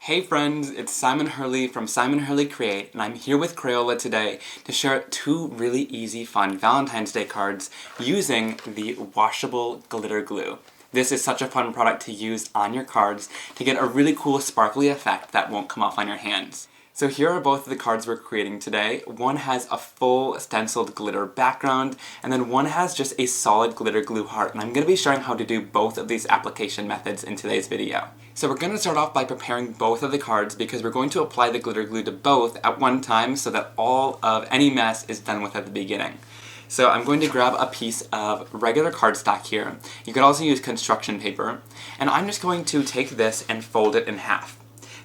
Hey friends, it's Simon Hurley from Simon Hurley Create, and I'm here with Crayola today to share two really easy, fun Valentine's Day cards using the washable glitter glue. This is such a fun product to use on your cards to get a really cool sparkly effect that won't come off on your hands. So here are both of the cards we're creating today. One has a full stenciled glitter background, and then one has just a solid glitter glue heart, and I'm going to be showing how to do both of these application methods in today's video. So we're going to start off by preparing both of the cards because we're going to apply the glitter glue to both at one time so that all of any mess is done with at the beginning. So I'm going to grab a piece of regular cardstock here. You could also use construction paper, and I'm just going to take this and fold it in half.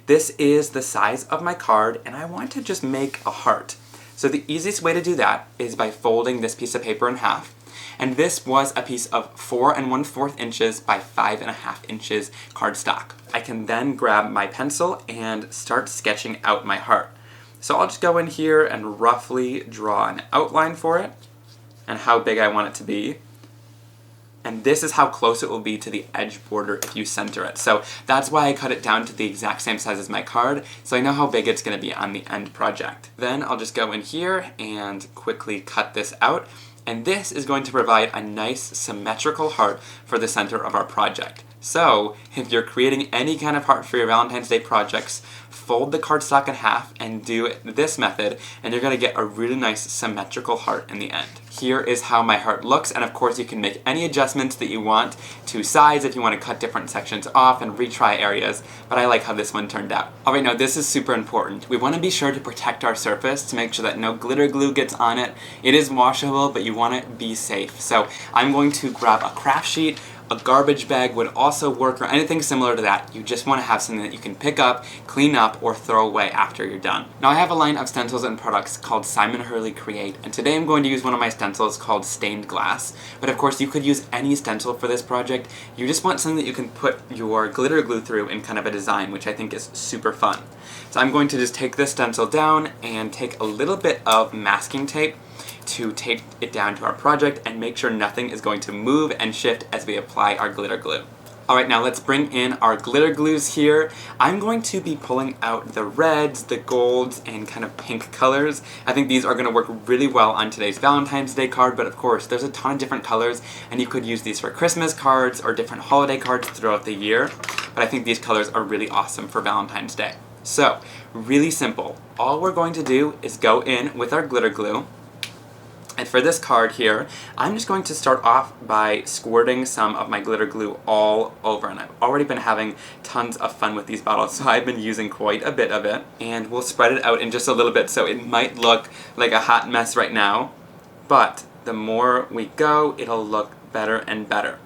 This is the size of my card, and I want to just make a heart. So the easiest way to do that is by folding this piece of paper in half. And this was a piece of 4 1/4 inches by 5 1/2 inches cardstock. I can then grab my pencil and start sketching out my heart. So I'll just go in here and roughly draw an outline for it, and how big I want it to be. And this is how close it will be to the edge border if you center it. So that's why I cut it down to the exact same size as my card, so I know how big it's going to be on the end project. Then I'll just go in here and quickly cut this out, and this is going to provide a nice symmetrical heart for the center of our project. So if you're creating any kind of heart for your Valentine's Day projects, fold the cardstock in half and do this method, and you're going to get a really nice symmetrical heart in the end. Here is how my heart looks, and of course you can make any adjustments that you want to size if you want to cut different sections off and retry areas, but I like how this one turned out. Alright, now this is super important. We want to be sure to protect our surface to make sure that no glitter glue gets on it. It is washable, but you want to be safe. So I'm going to grab a craft sheet. A garbage bag would also work, or anything similar to that. You just want to have something that you can pick up, clean up, or throw away after you're done. Now I have a line of stencils and products called Simon Hurley Create, and today I'm going to use one of my stencils called Stained Glass. But of course you could use any stencil for this project. You just want something that you can put your glitter glue through in kind of a design, which I think is super fun. So I'm going to just take this stencil down and take a little bit of masking tape to tape it down to our project and make sure nothing is going to move and shift as we apply our glitter glue. Alright, now let's bring in our glitter glues here. I'm going to be pulling out the reds, the golds, and kind of pink colors. I think these are going to work really well on today's Valentine's Day card, but of course there's a ton of different colors, and you could use these for Christmas cards or different holiday cards throughout the year, but I think these colors are really awesome for Valentine's Day. So, really simple. All we're going to do is go in with our glitter glue. And for this card here, I'm just going to start off by squirting some of my glitter glue all over, and I've already been having tons of fun with these bottles, so I've been using quite a bit of it. And we'll spread it out in just a little bit, so it might look like a hot mess right now, but the more we go, it'll look better and better.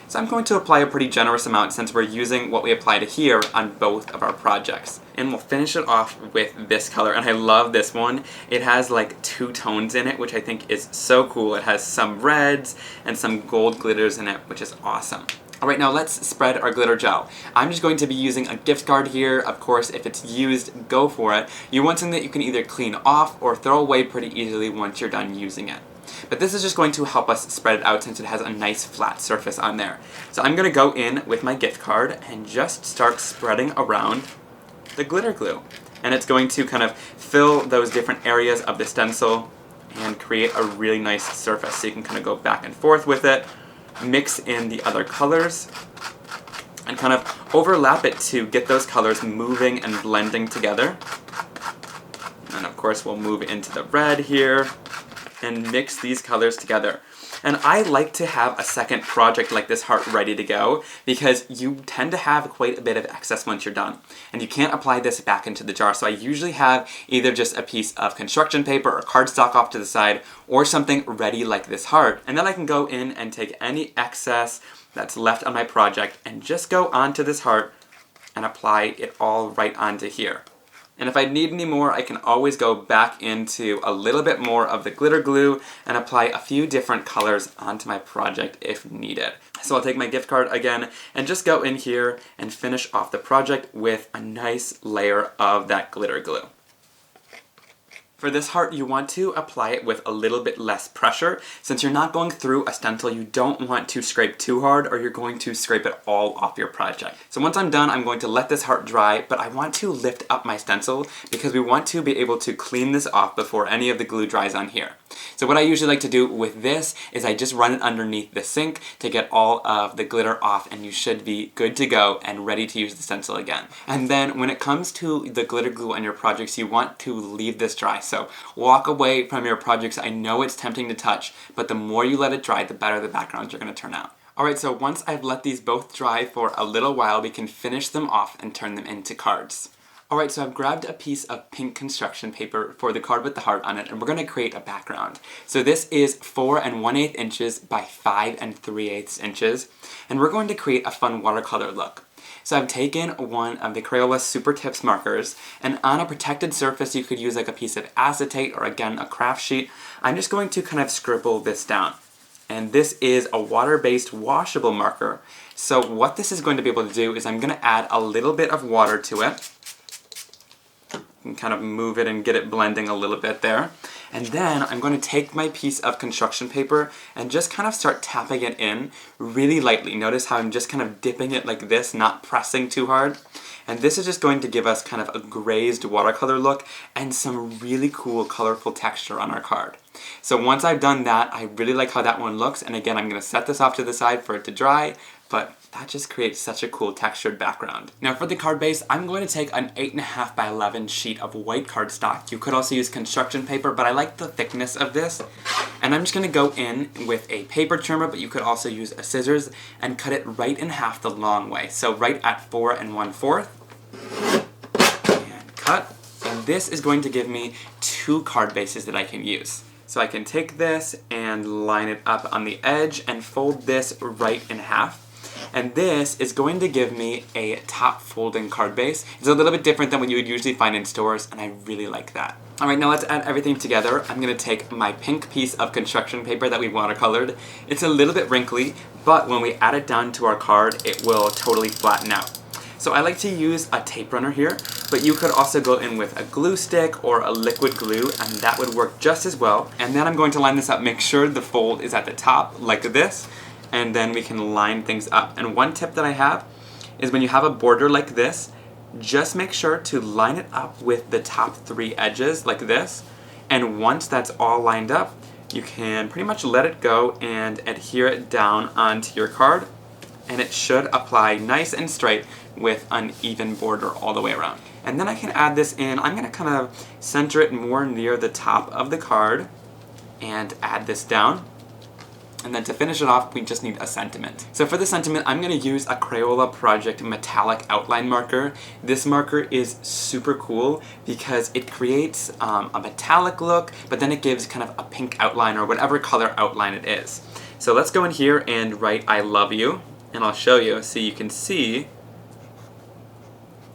So I'm going to apply a pretty generous amount since we're using what we applied here on both of our projects. And we'll finish it off with this color, and I love this one. It has like 2 tones in it, which I think is so cool. It has some reds and some gold glitters in it, which is awesome. Alright, now let's spread our glitter gel. I'm just going to be using a gift card here. Of course, if it's used, go for it. You want something that you can either clean off or throw away pretty easily once you're done using it. But this is just going to help us spread it out since it has a nice flat surface on there. So I'm going to go in with my gift card and just start spreading around the glitter glue. And it's going to kind of fill those different areas of the stencil and create a really nice surface. So you can kind of go back and forth with it, mix in the other colors, and kind of overlap it to get those colors moving and blending together. And of course we'll move into the red here and mix these colors together. And I like to have a second project like this heart ready to go because you tend to have quite a bit of excess once you're done. And you can't apply this back into the jar, so I usually have either just a piece of construction paper or cardstock off to the side or something ready like this heart. And then I can go in and take any excess that's left on my project and just go onto this heart and apply it all right onto here. And if I need any more, I can always go back into a little bit more of the glitter glue and apply a few different colors onto my project if needed. So I'll take my gift card again and just go in here and finish off the project with a nice layer of that glitter glue. For this heart, you want to apply it with a little bit less pressure. Since you're not going through a stencil, you don't want to scrape too hard or you're going to scrape it all off your project. So once I'm done, I'm going to let this heart dry, but I want to lift up my stencil because we want to be able to clean this off before any of the glue dries on here. So what I usually like to do with this is I just run it underneath the sink to get all of the glitter off, and you should be good to go and ready to use the stencil again. And then when it comes to the glitter glue on your projects, you want to leave this dry. So walk away from your projects. I know it's tempting to touch, but the more you let it dry, the better the backgrounds are going to turn out. Alright, so once I've let these both dry for a little while, we can finish them off and turn them into cards. Alright, so I've grabbed a piece of pink construction paper for the card with the heart on it, and we're going to create a background. So this is 4 1/8 inches by 5 3/8 inches, and we're going to create a fun watercolor look. So I've taken one of the Crayola Super Tips markers, and on a protected surface you could use like a piece of acetate or again a craft sheet. I'm just going to kind of scribble this down. And this is a water-based washable marker. So what this is going to be able to do is I'm going to add a little bit of water to it. And kind of move it and get it blending a little bit there. And then I'm going to take my piece of construction paper and just kind of start tapping it in really lightly. Notice how I'm just kind of dipping it like this, not pressing too hard. And this is just going to give us kind of a grazed watercolor look and some really cool colorful texture on our card. So once I've done that, I really like how that one looks, and again I'm going to set this off to the side for it to dry, but that just creates such a cool textured background. Now for the card base, I'm going to take an 8.5 by 11 sheet of white cardstock. You could also use construction paper, but I like the thickness of this. And I'm just going to go in with a paper trimmer, but you could also use a scissors and cut it right in half the long way. So right at 4 1/4. And cut. And this is going to give me 2 card bases that I can use. So I can take this and line it up on the edge and fold this right in half. And this is going to give me a top folding card base. It's a little bit different than what you would usually find in stores, and I really like that. Alright, now let's add everything together. I'm going to take my pink piece of construction paper that we watercolored. It's a little bit wrinkly, but when we add it down to our card, it will totally flatten out. So I like to use a tape runner here, but you could also go in with a glue stick or a liquid glue, and that would work just as well. And then I'm going to line this up, make sure the fold is at the top, like this, and then we can line things up. And one tip that I have is when you have a border like this, just make sure to line it up with the top 3 edges, like this, and once that's all lined up, you can pretty much let it go and adhere it down onto your card, and it should apply nice and straight with an even border all the way around. And then I can add this in. I'm going to kind of center it more near the top of the card and add this down. And then to finish it off, we just need a sentiment. So for the sentiment, I'm going to use a Crayola Project metallic outline marker. This marker is super cool because it creates a metallic look, but then it gives kind of a pink outline or whatever color outline it is. So let's go in here and write I love you, and I'll show you so you can see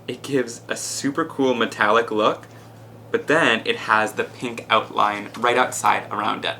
it gives a super cool metallic look, but then it has the pink outline right outside around it.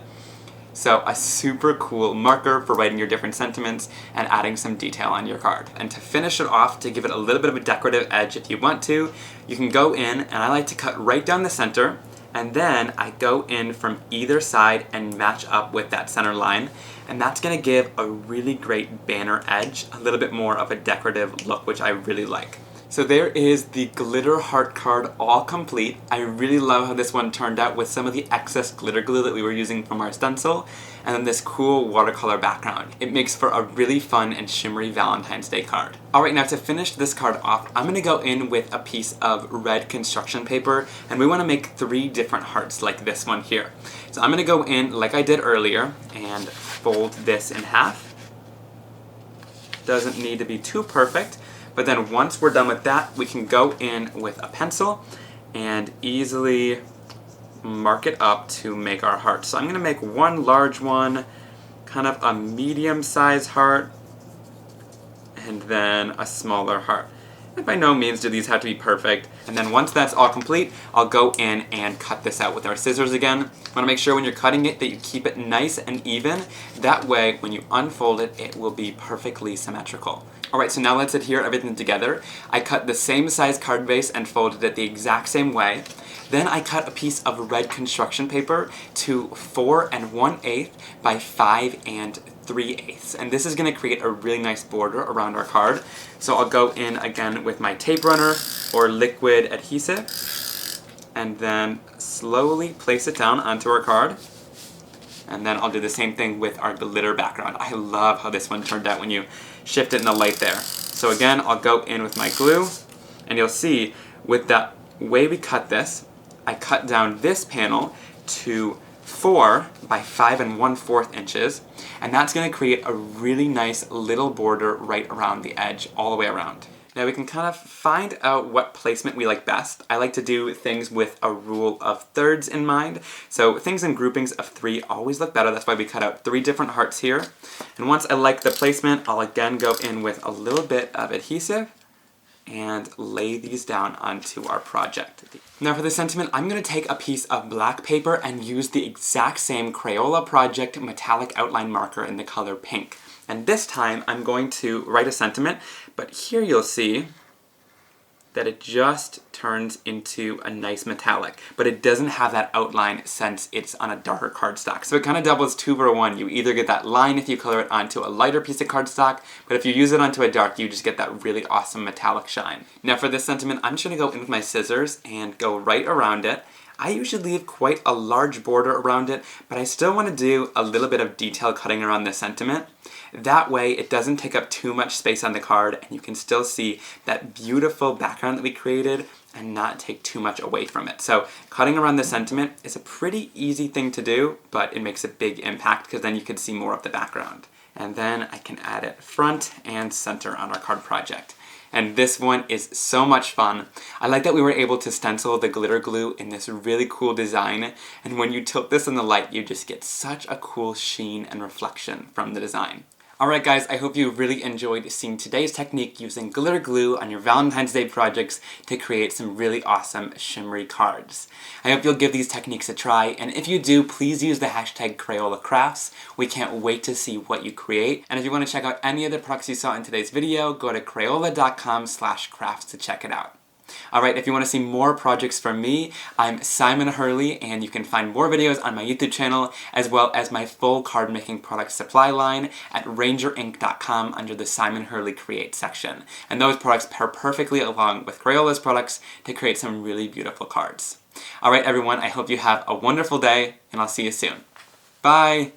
So a super cool marker for writing your different sentiments and adding some detail on your card. And to finish it off, to give it a little bit of a decorative edge if you want to, you can go in, and I like to cut right down the center, and then I go in from either side and match up with that center line, and that's going to give a really great banner edge, a little bit more of a decorative look, which I really like. So there is the glitter heart card all complete. I really love how this one turned out with some of the excess glitter glue that we were using from our stencil, and then this cool watercolor background. It makes for a really fun and shimmery Valentine's Day card. Alright, now to finish this card off, I'm going to go in with a piece of red construction paper, and we want to make 3 different hearts like this one here. So I'm going to go in like I did earlier and fold this in half. Doesn't need to be too perfect. But then once we're done with that, we can go in with a pencil and easily mark it up to make our heart. So I'm going to make one large one, kind of a medium-sized heart, and then a smaller heart. And by no means do these have to be perfect. And then once that's all complete, I'll go in and cut this out with our scissors again. You want to make sure when you're cutting it that you keep it nice and even. That way, when you unfold it, it will be perfectly symmetrical. Alright, so now let's adhere everything together. I cut the same size card base and folded it the exact same way. Then I cut a piece of red construction paper to 4 1/8 by 5 3/8. And this is going to create a really nice border around our card. So I'll go in again with my tape runner or liquid adhesive and then slowly place it down onto our card. And then I'll do the same thing with our glitter background. I love how this one turned out when you shift it in the light there. So again, I'll go in with my glue, and you'll see with the way we cut this, I cut down this panel to 4 by 5 1/4 inches, and that's going to create a really nice little border right around the edge, all the way around. Now we can kind of find out what placement we like best. I like to do things with a rule of thirds in mind. So things in groupings of 3 always look better. That's why we cut out 3 different hearts here. And once I like the placement, I'll again go in with a little bit of adhesive and lay these down onto our project. Now for the sentiment, I'm going to take a piece of black paper and use the exact same Crayola Project metallic outline marker in the color pink. And this time I'm going to write a sentiment, but here you'll see that it just turns into a nice metallic, but it doesn't have that outline since it's on a darker cardstock. So it kind of doubles 2 for 1. You either get that line if you color it onto a lighter piece of cardstock, but if you use it onto a dark, you just get that really awesome metallic shine. Now for this sentiment, I'm just going to go in with my scissors and go right around it. I usually leave quite a large border around it, but I still want to do a little bit of detail cutting around the sentiment. That way it doesn't take up too much space on the card and you can still see that beautiful background that we created and not take too much away from it. So cutting around the sentiment is a pretty easy thing to do, but it makes a big impact because then you can see more of the background. And then I can add it front and center on our card project. And this one is so much fun. I like that we were able to stencil the glitter glue in this really cool design, and when you tilt this in the light, you just get such a cool sheen and reflection from the design. Alright guys, I hope you really enjoyed seeing today's technique using glitter glue on your Valentine's Day projects to create some really awesome shimmery cards. I hope you'll give these techniques a try, and if you do, please use the hashtag CrayolaCrafts. We can't wait to see what you create. And if you want to check out any of the products you saw in today's video, go to Crayola.com/crafts to check it out. Alright, if you want to see more projects from me, I'm Simon Hurley, and you can find more videos on my YouTube channel, as well as my full card making product supply line at rangerinc.com under the Simon Hurley Create section. And those products pair perfectly along with Crayola's products to create some really beautiful cards. Alright everyone, I hope you have a wonderful day, and I'll see you soon. Bye!